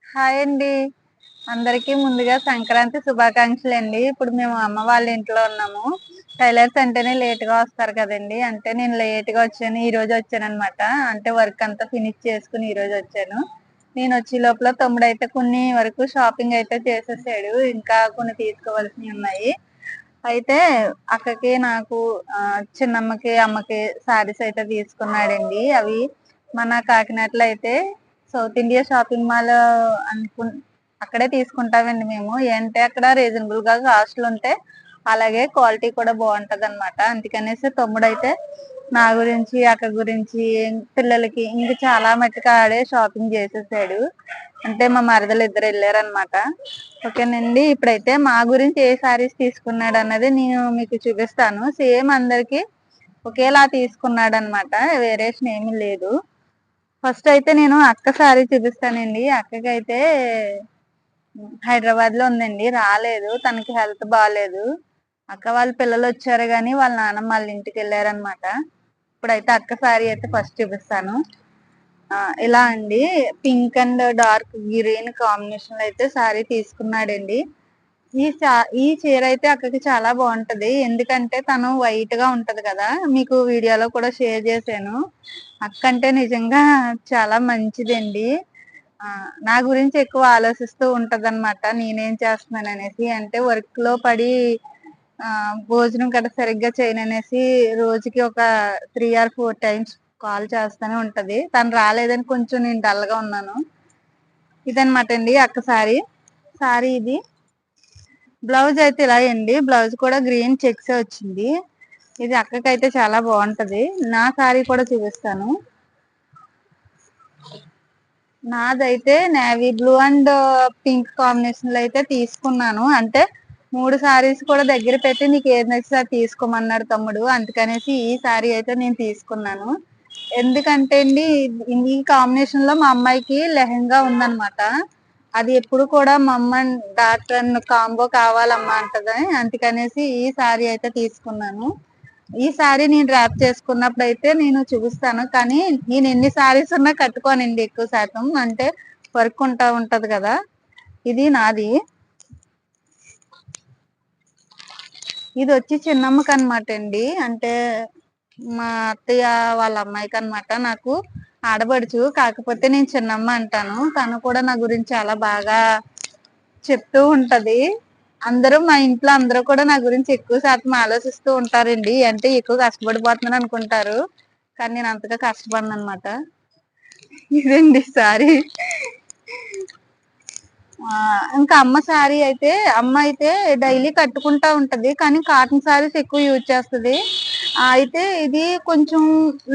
Hi అండి. అందరికీ ముందుగా సంక్రాంతి శుభాకాంక్షలండి. ఇప్పుడు మేము అమ్మ వాళ్ళ ఇంట్లో ఉన్నాము. టైలర్స్ అంటేనే లేట్‌గా వస్తారు కదండీ! అంటే నేను లేట్‌గా వచ్చాను. ఈరోజు వచ్చాననమాట. అంటే వర్క్ అంతా ఫినిష్ చేసుకొని ఈరోజు వచ్చాను. నేనొచ్చే లోపల తమ్ముడైతే కొన్ని వరకు షాపింగ్ అయితే చేసేసాడు. ఇంకా కొన్ని తీసుకోవాల్సినయి ఉన్నాయి. అయితే అక్కకి, నాకు చిన్నమ్మకి, అమ్మకి శారీస్ అయితే తీసుకున్నాడండి. అవి మన కాకినాడలో అయితే సౌత్ ఇండియా షాపింగ్ మాల్ అనుకున్ అక్కడే తీసుకుంటామండి మేము. ఏంటే అక్కడ రీజనబుల్‌గా కాస్ట్‌లుంటాయి. అలాగే క్వాలిటీ కూడా బావుంటదనమాట. అందుకనేసి తమ్ముడైతే నా గురించి, అక్క గురించి, పిల్లలకి ఇంక చాలా మట్టుకు ఆడే షాపింగ్ చేసేసాడు. అంటే మా మరదలిద్దరు ఎళ్లారనమాట. ఓకేనండి. ఇప్పుడైతే మా గురించి ఏ శారీస్ తీసుకున్నాడన్నది నేను మీకు చూపిస్తాను. సేమ్ అందరికి ఒకేలా తీసుకున్నాడనమాట. వేరియేషన్ ఏమీ లేదు. ఫస్ట్ అయితే నేను అక్క శారీ చూపిస్తానండి. అక్కకైతే హైదరాబాద్‌లో ఉందండి. రాలేదు. తనకి హెల్త్ బాలేదు. అక్క వాళ్ళ పిల్లలొచ్చారు గానీ, వాళ్ళ నాన్నమ్మ ఆళ్ళ ఇంటికెళ్లారనమాట. ఇప్పుడైతే అక్క శారీ అయితే ఫస్ట్ చూపిస్తాను. ఇలా అండి పింక్ అండ్ డార్క్ గ్రీన్ కాంబినేషన్‌లో అయితే శారీ తీసుకున్నాడండి. ఈ సా ఈ చీరైతే అక్కకి చాలా బావుంటది. ఎందుకంటే తను వైట్‌గా ఉంటది కదా! మీకు వీడియోలో కూడా షేర్ చేశాను. అక్కంటే నిజంగా చాలా మంచిదండి. నా గురించి ఎక్కువ ఆలోచిస్తూ ఉంటదనమాట. నేనేం చేస్తున్నాననేసి. అంటే వర్క్‌లో పడి భోజనం గట్టా సరిగ్గా చేయననేసి రోజుకి ఒక 3 ఆర్ 4 టైమ్స్ కాల్ చేస్తానే ఉంటది. తను రాలేదని కొంచెం నేను డల్‌గా ఉన్నాను. ఇదనమాటండి అక్క శారీ. శారీ ఇది. బ్లౌజ్ అయితే ఇలాగండి. బ్లౌజ్ కూడా గ్రీన్ చెక్సే వచ్చింది. ఇది అక్కకైతే చాలా బావుంటది. నా శారీ కూడా చూపిస్తాను. నాదైతే నేవీ బ్లూ అండ్ పింక్ కాంబినేషన్‌లో అయితే తీసుకున్నాను. అంటే 3 శారీస్ కూడా దగ్గర పెట్టి నీకేది నచ్చితే అది తీసుకోమన్నాడు తమ్ముడు. అందుకనేసి ఈ శారీ అయితే నేను తీసుకున్నాను. ఎందుకంటే అండి ఈ కాంబినేషన్‌లో మా అమ్మాయికి లెహెంగా ఉందనమాట. అది ఎప్పుడు కూడా మా అమ్మ డాక్టర్ కాంబో కావాలమ్మా అంటది. అందుకనేసి ఈ శారీ అయితే తీసుకున్నాను. ఈ శారీ నేను డ్రాప్ చేసుకున్నప్పుడైతే నేను చూపిస్తాను. కానీ నేను ఎన్ని శారీస్ ఉన్నా కట్టుకోనండి ఎక్కువ శాతం. అంటే వర్క్ ఉంటది కదా! ఇది నాది. ఇదొచ్చి చిన్నమ్మకనమాటండి. అంటే మా అత్తయ్య వాళ్ళ అమ్మాయికనమాట. నాకు ఆడపడుచు. కాకపోతే నేను చిన్నమ్మ అంటాను. తను కూడా నా గురించి చాలా బాగా చెప్తూ ఉంటది. మా ఇంట్లో అందరూ కూడా నా గురించి ఎక్కువ శాతం ఆలోచిస్తూ ఉంటారండి. అంటే ఎక్కువ కష్టపడిపోతున్నాను అనుకుంటారు. కానీ నేను అంతగా కష్టపడననమాట. ఇదండి సారీ. ఇంకా అమ్మ శారీ అయితే అమ్మ అయితే డైలీ కట్టుకుంటా ఉంటది. కానీ కాటన్ శారీస్ ఎక్కువ యూజ్ చేస్తది. అయితే ఇది కొంచెం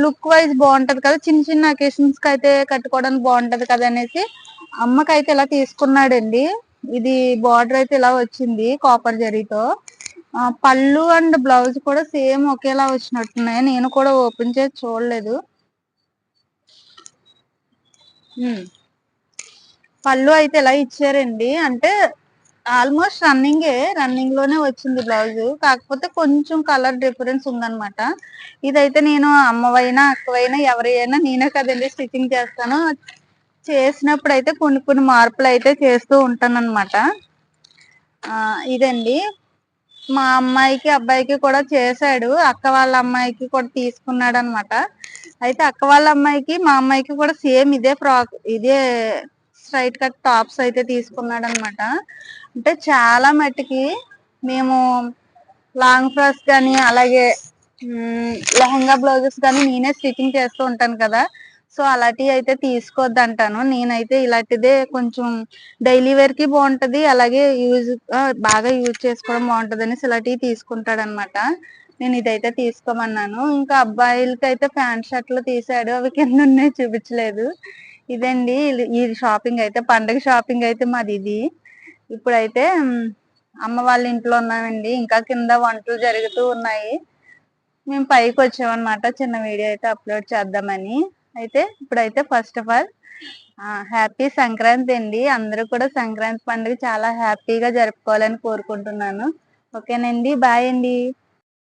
లుక్ వైస్ బావుంటది కదా! చిన్న చిన్న అకేషన్స్‌కి అయితే కట్టుకోవడానికి బావుంటది కదా! అనేసి అమ్మకైతే ఇలా తీసుకున్నాడండి. ఇది బోర్డర్ అయితే ఇలా వచ్చింది కాపర్ జరీతో. పళ్ళు అండ్ బ్లౌజ్ కూడా సేమ్ ఒకేలా వచ్చినట్టున్నాయి. నేను కూడా ఓపెన్ చేసి చూడలేదు. హ్మ్. పళ్ళు అయితే ఇలా ఇచ్చారండి. అంటే ఆల్‌మోస్ట్ రన్నింగ్ లోనే వచ్చింది బ్లౌజు. కాకపోతే కొంచెం కలర్ డిఫరెన్స్ ఉందనమాట. ఇదైతే నేను అమ్మవైనా, అక్కవైనా ఎవరి అయినా నేనే కదండీ స్టిచ్చింగ్ చేస్తాను. చేసినప్పుడైతే కొన్ని కొన్ని మార్పులైతే చేస్తూ ఉంటాననమాట. ఇదండి. మా అమ్మాయికి, అబ్బాయికి కూడా చేశాడు. అక్క వాళ్ళ అమ్మాయికి కూడా తీసుకున్నాడనమాట. అయితే అక్క వాళ్ళ అమ్మాయికి, మా అమ్మాయికి కూడా సేమ్ ఇదే స్ట్రెయిట్ కట్ టాప్స్ అయితే తీసుకున్నాడనమాట. అంటే చాలా మట్టికి మేము లాంగ్ ఫ్రాక్స్ గాని, అలాగే లెహెంగా బ్లౌజెస్ గాని నేనే స్టిచ్చింగ్ చేస్తూ ఉంటాను కదా! సో, అలాంటియయితే తీసుకోవద్దంటాను. నేనైతే ఇలాంటిదే కొంచెం డైలీ వేర్‌కి బావుంటది. అలాగే బాగా యూజ్ చేసుకోవడం బావుంటదనేసి ఇలాంటియి తీసుకుంటాడనమాట. నేను ఇదైతే తీసుకోమన్నాను. ఇంకా అబ్బాయిలకైతే ప్యాంట్ షర్ట్‌లు తీసాడు. అవి కిందున్నయి చూపిచ్చలేదు. ఇదండి ఈ షాపింగ్ అయితే పండగ షాపింగ్ అయితే మాదిది. ఇప్పుడైతే అమ్మ వాళ్ళ ఇంట్లో ఉన్నామండి. ఇంకా కింద వంటలు జరుగుతూ ఉన్నాయి. మేము పైకొచ్చామనమాట. చిన్న వీడియో అయితే అప్‌లోడ్ చేద్దామని. అయితే ఇప్పుడైతే first of all happy Sankranti అండి. అందరూ కూడా సంక్రాంతి పండుగ చాలా హ్యాపీగా జరుపుకోవాలని కోరుకుంటున్నాను. ఓకేనండి. బాయ్ అండి.